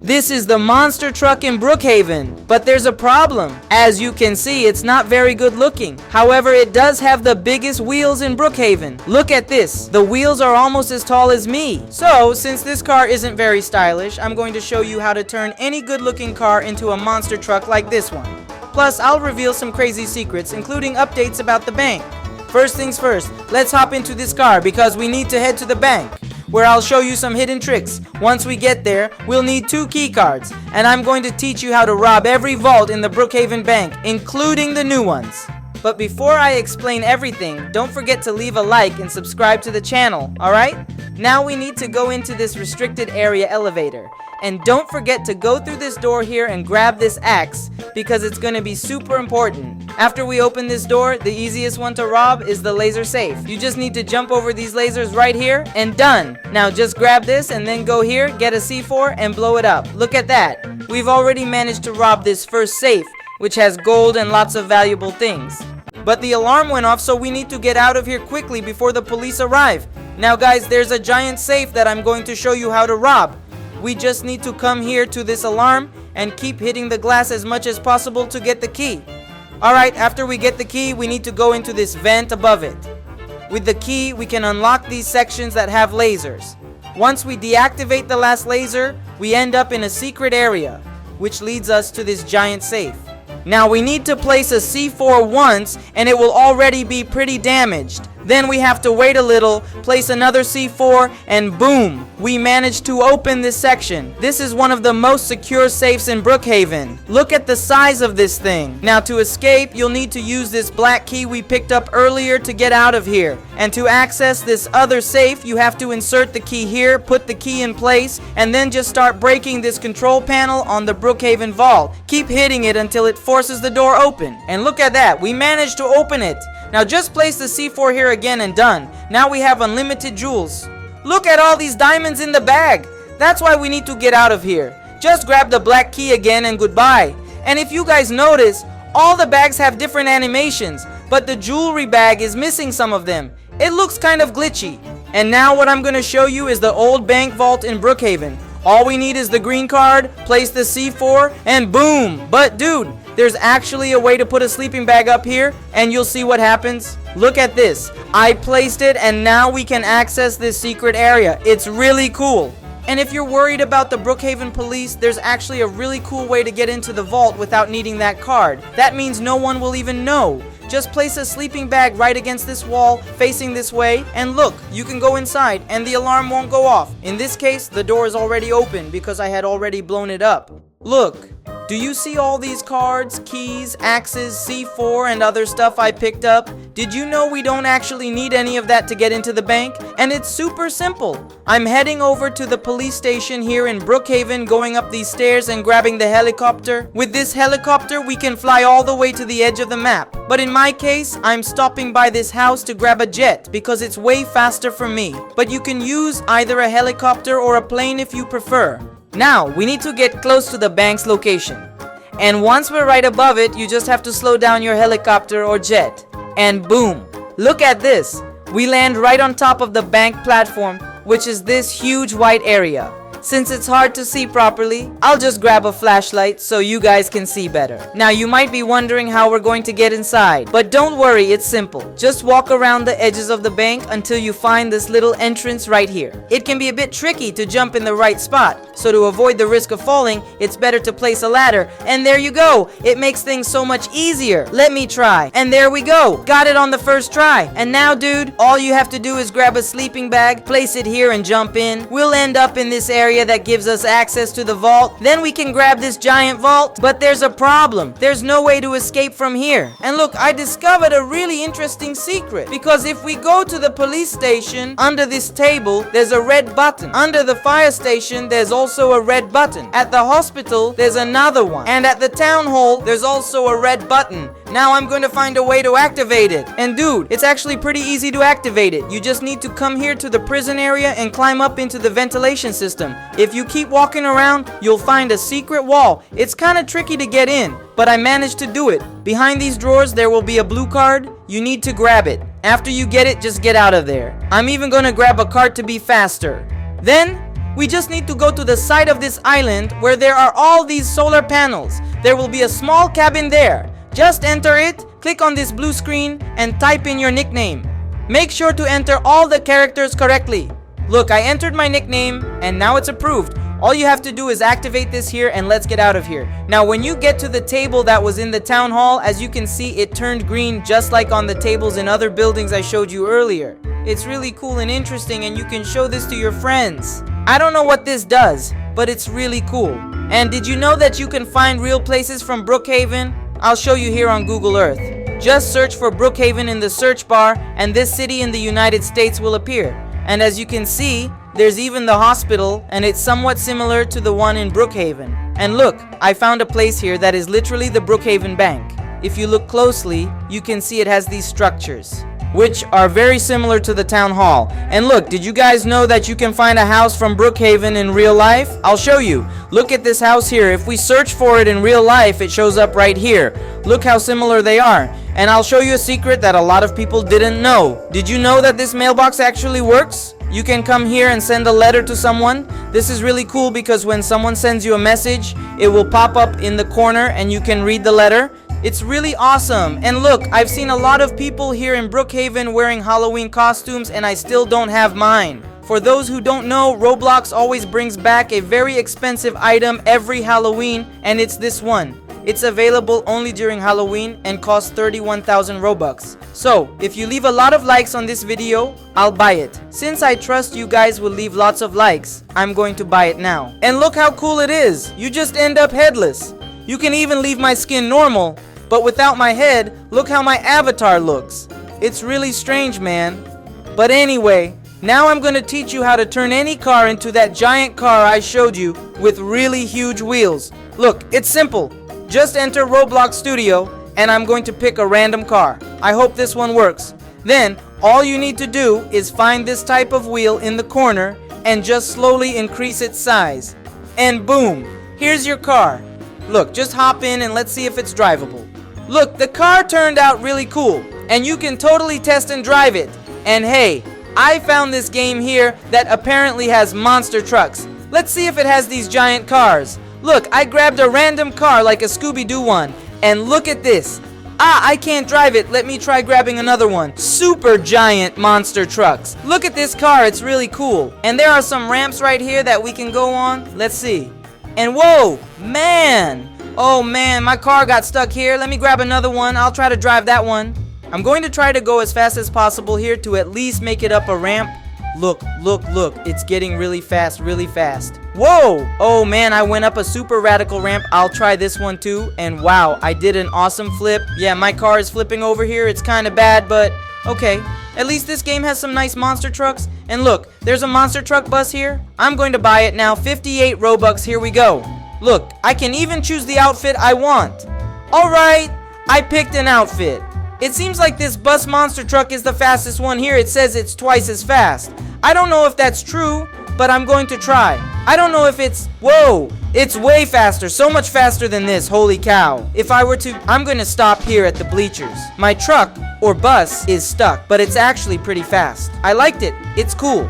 This is the monster truck in Brookhaven, but there's a problem. As you can see, it's not very good looking. However, it does have the biggest wheels in Brookhaven. Look at this. The wheels are almost as tall as me. So, since this car isn't very stylish, I'm going to show you how to turn any good looking car into a monster truck like this one. Plus, I'll reveal some crazy secrets, including updates about the bank. First things first, let's hop into this car because we need to head to the bank, where I'll show you some hidden tricks. Once we get there, we'll need 2 key cards, and I'm going to teach you how to rob every vault in the Brookhaven bank, including the new ones. But before I explain everything, don't forget to leave a like and subscribe to the channel, alright? Now we need to go into this restricted area elevator. And don't forget to go through this door here and grab this axe, because it's going to be super important. After we open this door, the easiest one to rob is the laser safe. You just need to jump over these lasers right here, and done. Now just grab this and then go here, get a C4, and blow it up. Look at that. We've already managed to rob this first safe, which has gold and lots of valuable things. But the alarm went off, so we need to get out of here quickly before the police arrive. Now guys, there's a giant safe that I'm going to show you how to rob. We just need to come here to this alarm and keep hitting the glass as much as possible to get the key. Alright, after we get the key, we need to go into this vent above it. With the key, we can unlock these sections that have lasers. Once we deactivate the last laser, we end up in a secret area, which leads us to this giant safe. Now we need to place a C4 once, and it will already be pretty damaged. Then we have to wait a little, place another C4, and boom! We managed to open this section. This is one of the most secure safes in Brookhaven. Look at the size of this thing. Now to escape, you'll need to use this black key we picked up earlier to get out of here. And to access this other safe, you have to insert the key here, put the key in place, and then just start breaking this control panel on the Brookhaven vault. Keep hitting it until it forces the door open. And look at that, we managed to open it. Now just place the C4 here again and done. Now we have unlimited jewels. Look at all these diamonds in the bag. That's why we need to get out of here. Just grab the black key again and goodbye. And if you guys notice, all the bags have different animations, but the jewelry bag is missing some of them. It looks kind of glitchy. And now what I'm going to show you is the old bank vault in Brookhaven. All we need is the green card, place the C4, and boom! But dude, there's actually a way to put a sleeping bag up here, and you'll see what happens. Look at this. I placed it, and now we can access this secret area. It's really cool. And if you're worried about the Brookhaven police, there's actually a really cool way to get into the vault without needing that card. That means no one will even know. Just place a sleeping bag right against this wall, facing this way, and look, you can go inside, and the alarm won't go off. In this case, the door is already open because I had already blown it up. Look. Do you see all these cards, keys, axes, C4, and other stuff I picked up? Did you know we don't actually need any of that to get into the bank? And it's super simple. I'm heading over to the police station here in Brookhaven, going up these stairs and grabbing the helicopter. With this helicopter, we can fly all the way to the edge of the map. But in my case, I'm stopping by this house to grab a jet because it's way faster for me. But you can use either a helicopter or a plane if you prefer. Now, we need to get close to the bank's location. And once we're right above it, you just have to slow down your helicopter or jet. And boom! Look at this! We land right on top of the bank platform, which is this huge white area. Since it's hard to see properly, I'll just grab a flashlight so you guys can see better. Now you might be wondering how we're going to get inside, but don't worry, it's simple. Just walk around the edges of the bank until you find this little entrance right here. It can be a bit tricky to jump in the right spot, so to avoid the risk of falling, it's better to place a ladder. And there you go! It makes things so much easier. Let me try. And there we go! Got it on the first try. And now dude, all you have to do is grab a sleeping bag, place it here and jump in. We'll end up in this area that gives us access to the vault. Then we can grab this giant vault. But there's a problem. There's no way to escape from here. And look, I discovered a really interesting secret. Because if we go to the police station, under this table, there's a red button. Under the fire station, there's also a red button. At the hospital, there's another one. And at the town hall, there's also a red button. Now I'm going to find a way to activate it. And dude, it's actually pretty easy to activate it. You just need to come here to the prison area and climb up into the ventilation system. If you keep walking around, you'll find a secret wall. It's kind of tricky to get in, but I managed to do it. Behind these drawers, there will be a blue card. You need to grab it. After you get it, just get out of there. I'm even going to grab a cart to be faster. Then, We just need to go to the side of this island where there are all these solar panels. There will be a small cabin there. Just enter it, click on this blue screen, and type in your nickname. Make sure to enter all the characters correctly. Look, I entered my nickname, and now it's approved. All you have to do is activate this here, and let's get out of here. Now, when you get to the table that was in the town hall, as you can see, it turned green just like on the tables in other buildings I showed you earlier. It's really cool and interesting, and you can show this to your friends. I don't know what this does, but it's really cool. And did you know that you can find real places from Brookhaven? I'll show you here on Google Earth. Just search for Brookhaven in the search bar, and this city in the United States will appear. And as you can see, there's even the hospital, and it's somewhat similar to the one in Brookhaven. And look, I found a place here that is literally the Brookhaven Bank. If you look closely, you can see it has these structures, which are very similar to the town hall. And look, did you guys know that you can find a house from Brookhaven in real life? I'll show you. Look at this house here. If we search for it in real life, it shows up right here. Look how similar they are. And I'll show you a secret that a lot of people didn't know. Did you know that this mailbox actually works? You can come here and send a letter to someone. This is really cool because when someone sends you a message, it will pop up in the corner and you can read the letter. It's really awesome. And look, I've seen a lot of people here in Brookhaven wearing Halloween costumes, and I still don't have mine. For those who don't know, Roblox always brings back a very expensive item every Halloween, and it's this one. It's available only during Halloween and costs 31,000 Robux. So, if you leave a lot of likes on this video, I'll buy it. Since I trust you guys will leave lots of likes, I'm going to buy it now. And look how cool it is. You just end up headless. You can even leave my skin normal, but without my head, look how my avatar looks. It's really strange, man. But anyway, now I'm gonna teach you how to turn any car into that giant car I showed you with really huge wheels. Look, it's simple. Just enter Roblox Studio, and I'm going to pick a random car. I hope this one works. Then, all you need to do is find this type of wheel in the corner and just slowly increase its size. And boom, here's your car. Look, just hop in and let's see if it's drivable. Look, the car turned out really cool, and you can totally test and drive it. And hey, I found this game here that apparently has monster trucks. Let's see if it has these giant cars. Look, I grabbed a random car like a Scooby-Doo one, and look at this. I can't drive it. Let me try grabbing another one. Super giant monster trucks. Look at this car, it's really cool. And there are some ramps right here that we can go on. Let's see. And whoa, man. Oh man, my car got stuck here. Let me grab another one. I'll try to drive that one. I'm going to try to go as fast as possible here to at least make it up a ramp. Look, look, look. It's getting really fast, really fast. Whoa! Oh man, I went up a super radical ramp. I'll try this one too. And wow, I did an awesome flip. Yeah, my car is flipping over here. It's kind of bad, but okay. At least this game has some nice monster trucks. And look, there's a monster truck bus here. I'm going to buy it now. 58 Robux. Here we go. Look, I can even choose the outfit I want. Alright, I picked an outfit. It seems like this bus monster truck is the fastest one here. It says it's twice as fast. I don't know if that's true, but I'm going to try. I don't know if it's... Whoa! It's way faster. So much faster than this. Holy cow. If I were to... I'm going to stop here at the bleachers. My truck, or bus, is stuck, but it's actually pretty fast. I liked it. It's cool.